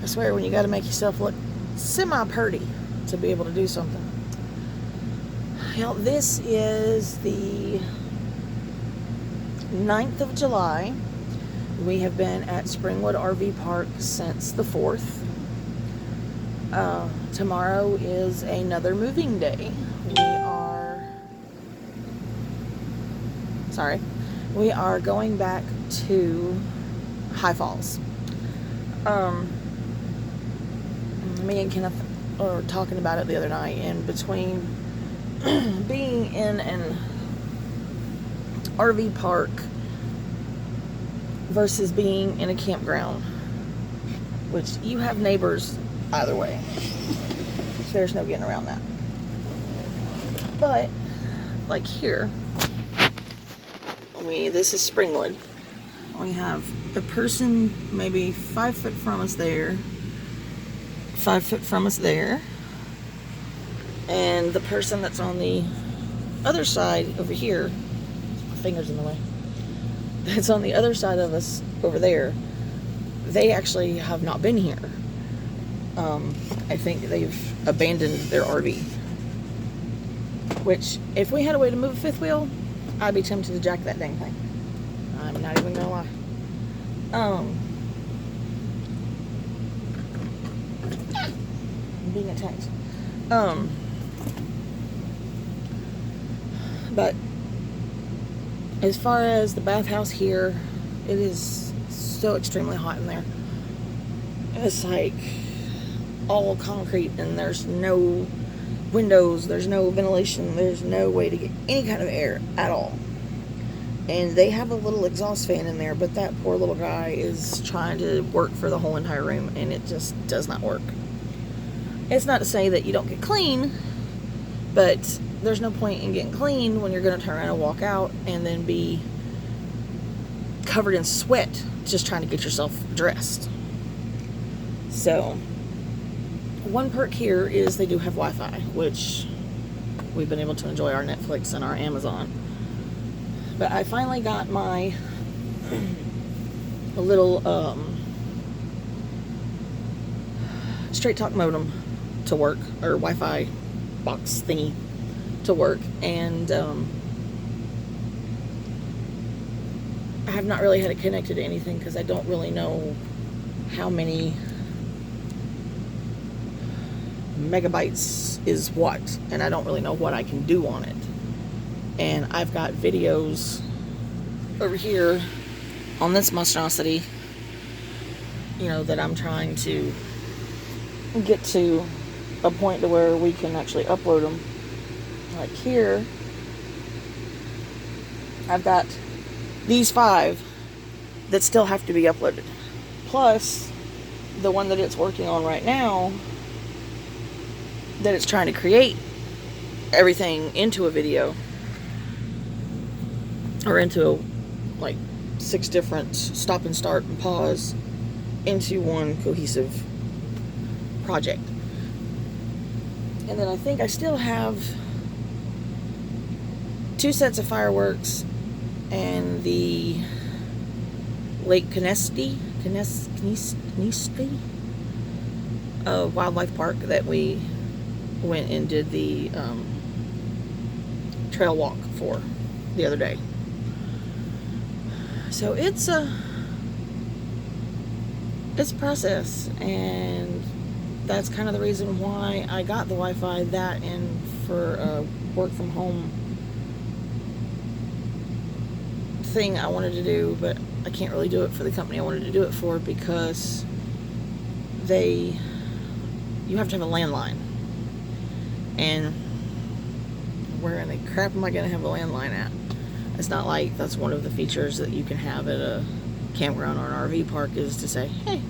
I swear, when you got to make yourself look semi-purty to be able to do something. Well, this is the 9th of July. We have been at Springwood RV Park since the 4th. Tomorrow is another moving day. We are going back to High Falls. Me and Kenneth were talking about it the other night, and between being in an RV park versus being in a campground, which you have neighbors either way, there's no getting around that. But like here, this is Springwood. We have a person maybe 5 foot from us there, 5 foot from us there, and the person that's on the other side over here, my finger's in the way, that's on the other side of us over there, they actually have not been here. I think they've abandoned their RV, which if we had a way to move a fifth wheel, I'd be tempted to jack that dang thing. I'm not even gonna lie. I'm being attacked. But as far as the bathhouse here, it is so extremely hot in there. It's like all concrete, and there's no windows, there's no ventilation, there's no way to get any kind of air at all. And they have a little exhaust fan in there, but that poor little guy is trying to work for the whole entire room, and it just does not work. It's not to say that you don't get clean, but there's no point in getting clean when you're going to turn around and walk out and then be covered in sweat just trying to get yourself dressed. So one perk here is they do have Wi-Fi, which we've been able to enjoy our Netflix and our Amazon. But I finally got my little straight talk modem to work, or Wi-Fi box thingy to work, and I have not really had it connected to anything because I don't really know how many megabytes is what, and I don't really know what I can do on it. And I've got videos over here on this monstrosity, that I'm trying to get to a point to where we can actually upload them. Like here, I've got these 5 that still have to be uploaded, plus the one that it's working on right now, that it's trying to create everything into a video, or into like 6 different stop and start and pause into one cohesive project. And then I think I still have 2 sets of fireworks and the Lake Canesti wildlife park that we went and did the trail walk for the other day. So it's a process, and that's kind of the reason why I got the Wi-Fi, that and for a work from home thing I wanted to do, but I can't really do it for the company I wanted to do it for, because you have to have a landline, and where in the crap am I going to have a landline at? It's not like that's one of the features that you can have at a campground or an RV park, is to say, hey,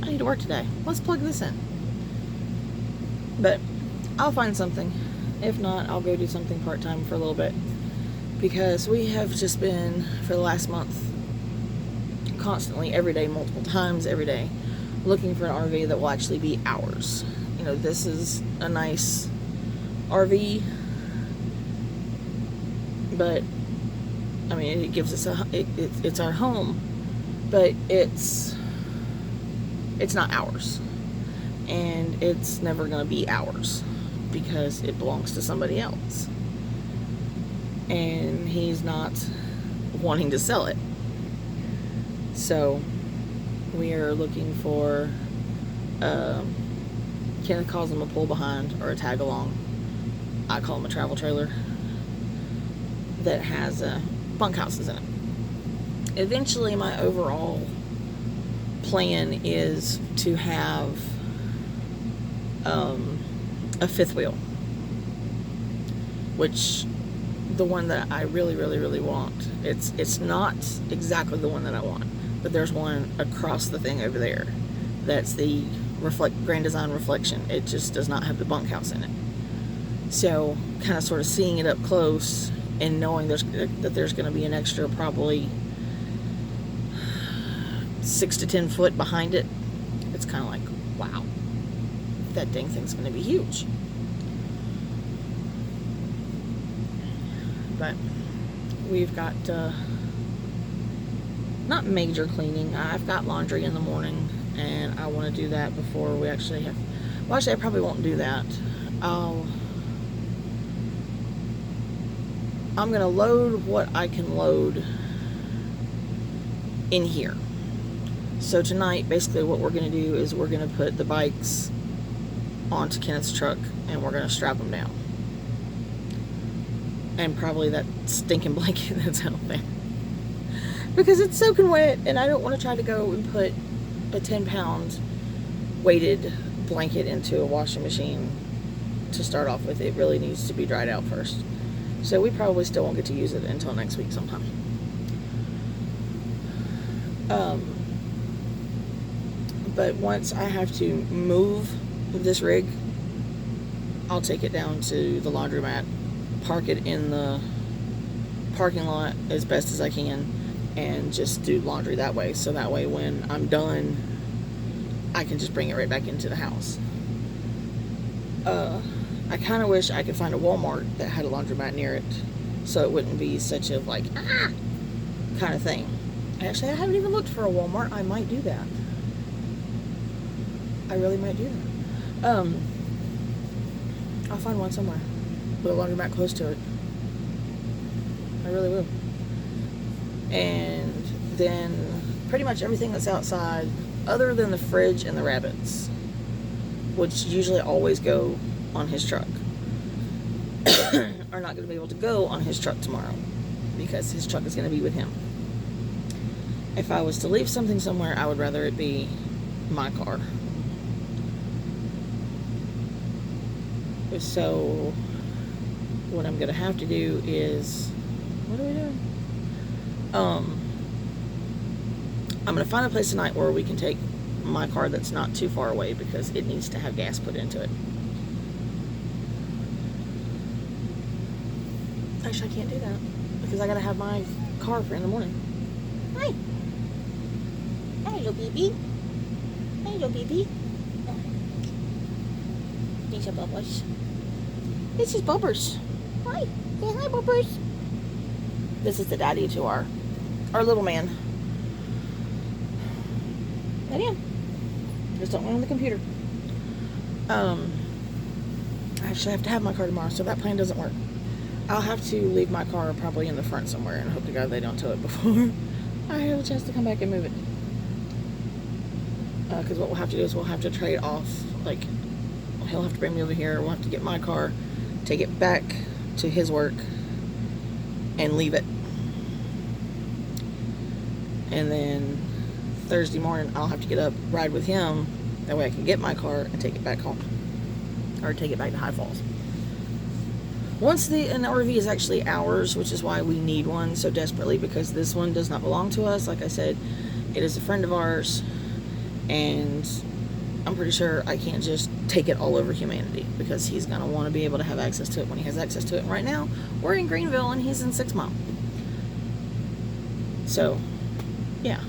I need to work today, let's plug this in. But I'll find something. If not, I'll go do something part-time for a little bit, because we have just been, for the last month, constantly, every day, multiple times every day, looking for an RV that will actually be ours. This is a nice RV, but it gives us it's our home, but it's it's not ours. And it's never going to be ours because it belongs to somebody else. And he's not wanting to sell it. So we are looking for, Kenneth calls them a pull behind or a tag along. I call them a travel trailer that has bunkhouses in it. Eventually, my overall plan is to have a fifth wheel, which the one that I really, really, really want. It's not exactly the one that I want, but there's one across the thing over there. That's the Grand Design Reflection. It just does not have the bunkhouse in it. So, kind of sort of seeing it up close and knowing that there's going to be an extra probably 6 to 10 foot behind it, it's kind of like, wow, that dang thing's going to be huge. But we've got not major cleaning. I've got laundry in the morning, and I want to do that before we actually have. Well, actually, I probably won't do that. I'm going to load what I can load in here. So tonight, basically what we're going to do is we're going to put the bikes onto Kenneth's truck, and we're going to strap them down. And probably that stinking blanket that's out there. Because it's soaking wet, and I don't want to try to go and put a 10-pound weighted blanket into a washing machine to start off with. It really needs to be dried out first. So we probably still won't get to use it until next week sometime. But once I have to move this rig, I'll take it down to the laundromat, park it in the parking lot as best as I can, and just do laundry that way. So that way when I'm done, I can just bring it right back into the house. I kind of wish I could find a Walmart that had a laundromat near it, so it wouldn't be such a like, kind of thing. Actually, I haven't even looked for a Walmart. I might do that. I really might do that. I'll find one somewhere with a laundromat close to it. I really will. And then pretty much everything that's outside, other than the fridge and the rabbits, which usually always go on his truck, are not going to be able to go on his truck tomorrow because his truck is going to be with him. If I was to leave something somewhere, I would rather it be my car. So what I'm going to have to do is, what are we doing? I'm going to find a place tonight where we can take my car that's not too far away because it needs to have gas put into it. Actually, I can't do that because I got to have my car for in the morning. Hi. Hi, little baby. Hi, little baby. These are Bubbles. This is Bubbers. Hi. Say hi, Bubbers. This is the daddy to our little man. Let him. Just don't run on the computer. I actually have to have my car tomorrow, so that plan doesn't work. I'll have to leave my car probably in the front somewhere and hope to God they don't tow it before I have a chance to come back and move it. Because what we'll have to do is we'll have to trade off, like, he'll have to bring me over here, we'll have to get my car, take it back to his work, and leave it. And then Thursday morning, I'll have to get up, ride with him, that way I can get my car and take it back home. Or take it back to High Falls. Once an RV is actually ours, which is why we need one so desperately, because this one does not belong to us. Like I said, it is a friend of ours, and I'm pretty sure I can't just take it all over humanity, because he's going to want to be able to have access to it when he has access to it. And right now, we're in Greenville, and he's in 6 Mile. So, yeah.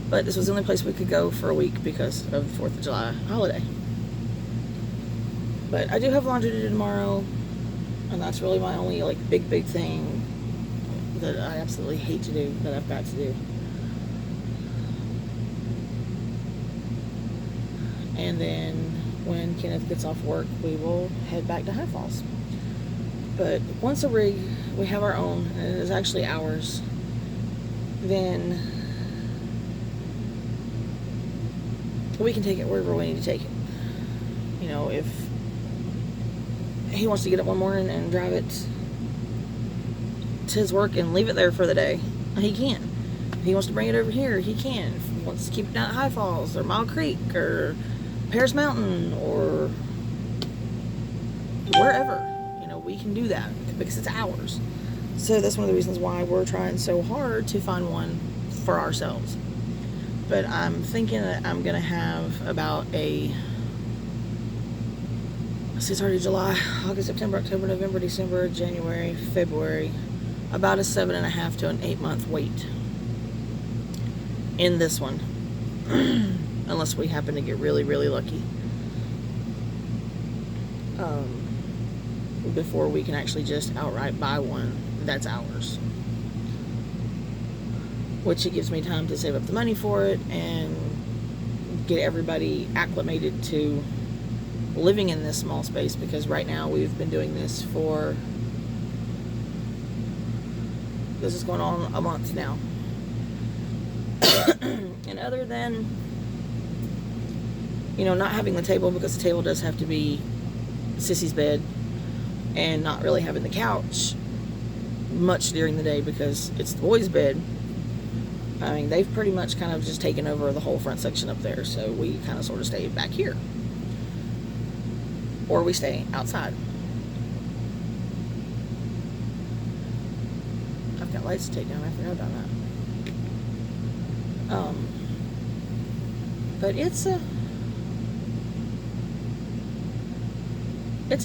But this was the only place we could go for a week because of the 4th of July holiday. But I do have laundry to do tomorrow, and that's really my only, like, big thing that I absolutely hate to do, that I've got to do. And then when Kenneth gets off work, we will head back to High Falls. But once a rig, we have our own, and it is actually ours, then we can take it wherever we need to take it. You know, if he wants to get up one morning and drive it to his work and leave it there for the day, he can. If he wants to bring it over here, he can. If he wants to keep it down at High Falls or Mile Creek or Paris Mountain or wherever, you know, we can do that because it's ours. So that's one of the reasons why we're trying so hard to find one for ourselves. But I'm thinking that I'm going to have about it's already July, August, September, October, November, December, January, February, about a 7.5 to an 8 month wait in this one. Unless we happen to get really, really lucky. Before we can actually just outright buy one that's ours. Which it gives me time to save up the money for it and get everybody acclimated to living in this small space, because right now we've been doing this this is going on a month now. And other than, you know, not having the table, because the table does have to be Sissy's bed, and not really having the couch much during the day because it's the boys' bed. I mean, they've pretty much kind of just taken over the whole front section up there, so we kind of sort of stay back here. Or we stay outside. I've got lights to take down, I forgot about that. But it's an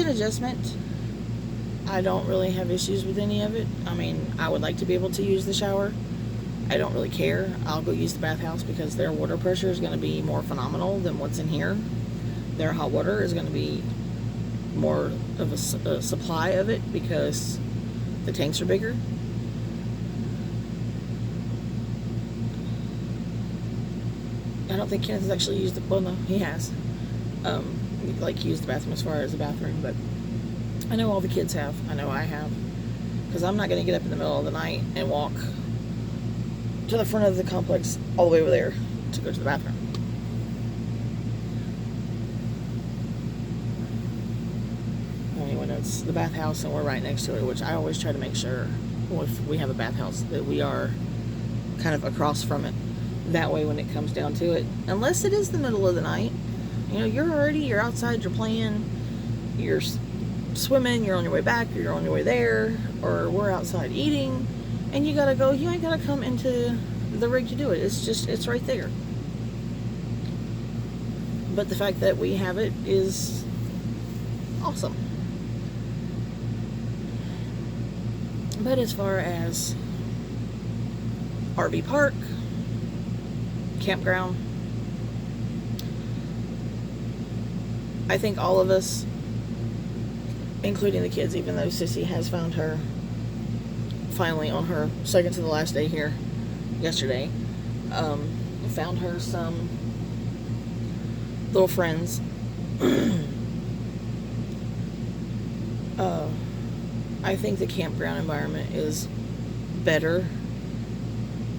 adjustment. I don't really have issues with any of it. I mean, I would like to be able to use the shower. I don't really care. I'll go use the bathhouse because their water pressure is going to be more phenomenal than what's in here. Their hot water is going to be more of a supply of it because the tanks are bigger. I don't think Kenneth has actually used the, well, no, he has. Like, used the bathroom as far as the bathroom, but I know all the kids have. I know I have. Because I'm not going to get up in the middle of the night and walk to the front of the complex all the way over there to go to the bathroom. I mean, when it's the bathhouse and we're right next to it, which I always try to make sure, well, if we have a bathhouse, that we are kind of across from it. That way when it comes down to it, unless it is the middle of the night, you know, you're outside, you're playing, you're swimming, you're on your way back, you're on your way there, or we're outside eating, and you ain't gotta come into the rig to do it. It's right there. But the fact that we have it is awesome. But as far as RV park, campground, I think all of us, including the kids, even though Sissy has found her finally on her second to the last day here yesterday, found her some little friends. I think the campground environment is better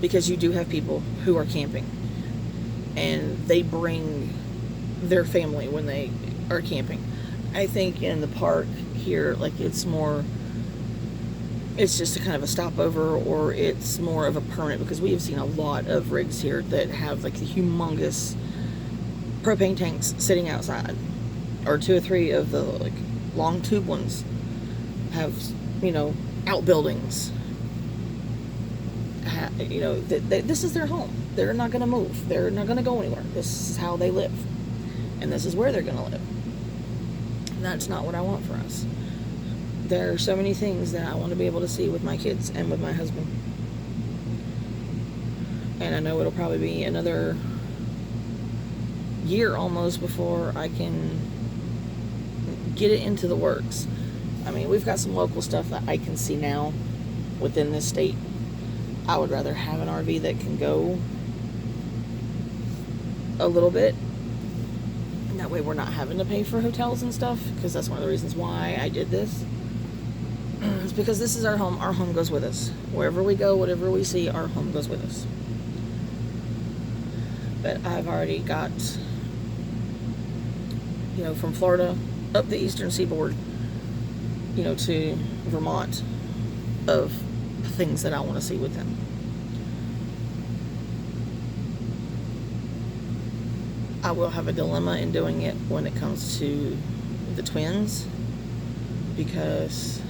because you do have people who are camping and they bring their family when they are camping. I think in the park here, like, it's just a kind of a stopover, or it's more of a permanent, because we have seen a lot of rigs here that have like the humongous propane tanks sitting outside, or 2 or 3 of the like long tube ones have, you know, outbuildings. You know, this is their home. They're not going to move. They're not going to go anywhere. This is how they live, and this is where they're going to live. And that's not what I want for us. There are so many things that I want to be able to see with my kids and with my husband. And I know it'll probably be another year almost before I can get it into the works. I mean, we've got some local stuff that I can see now within this state. I would rather have an RV that can go a little bit. That way we're not having to pay for hotels and stuff, because that's one of the reasons why I did this. It's because this is our home. Our home goes with us. Wherever we go, whatever we see, our home goes with us. But I've already got, from Florida up the eastern seaboard, to Vermont, of things that I want to see with him. I will have a dilemma in doing it when it comes to the twins because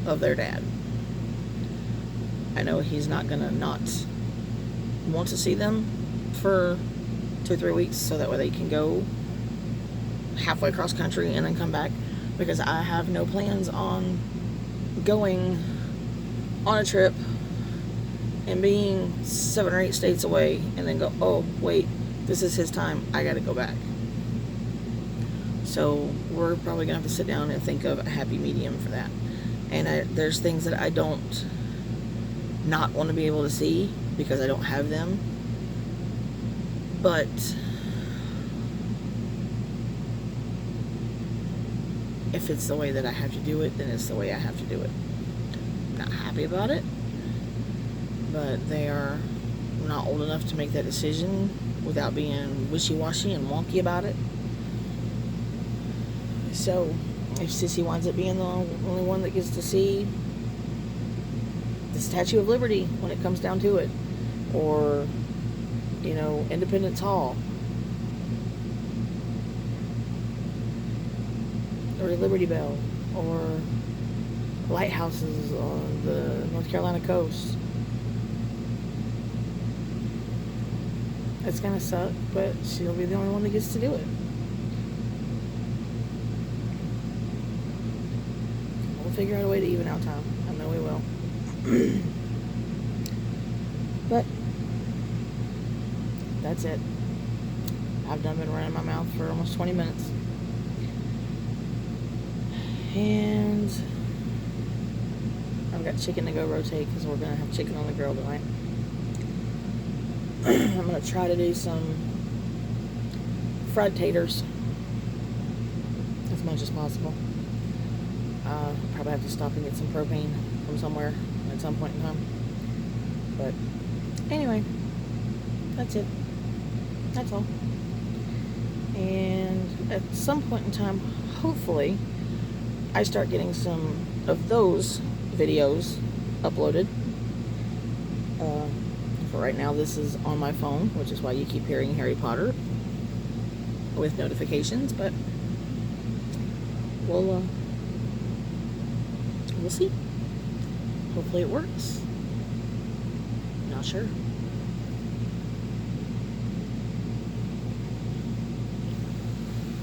of their dad. I know he's not going to not want to see them for 2 or 3 weeks so that way they can go halfway across country and then come back, because I have no plans on going on a trip and being 7 or 8 states away and then go, oh wait, this is his time, I gotta go back. So we're probably gonna have to sit down and think of a happy medium for that. And there's things that I don't not want to be able to see because I don't have them, but if it's the way that I have to do it, then it's the way I have to do it. I'm not happy about it, but they are not old enough to make that decision without being wishy-washy and wonky about it. So if Sissy winds up being the only one that gets to see the Statue of Liberty when it comes down to it, or Independence Hall, or Liberty Bell, or lighthouses on the North Carolina coast, it's gonna suck, but she'll be the only one that gets to do it. We'll figure out a way to even out time. I know we will. But that's it. I've done been running my mouth for almost 20 minutes. And I've got chicken to go rotate because we're going to have chicken on the grill tonight. I'm going to try to do some fried taters as much as possible. Probably have to stop and get some propane from somewhere at some point in time. But anyway, that's it. That's all. And at some point in time, hopefully, I start getting some of those videos uploaded. For right now, this is on my phone, which is why you keep hearing Harry Potter with notifications, but we'll see. Hopefully it works. Not sure.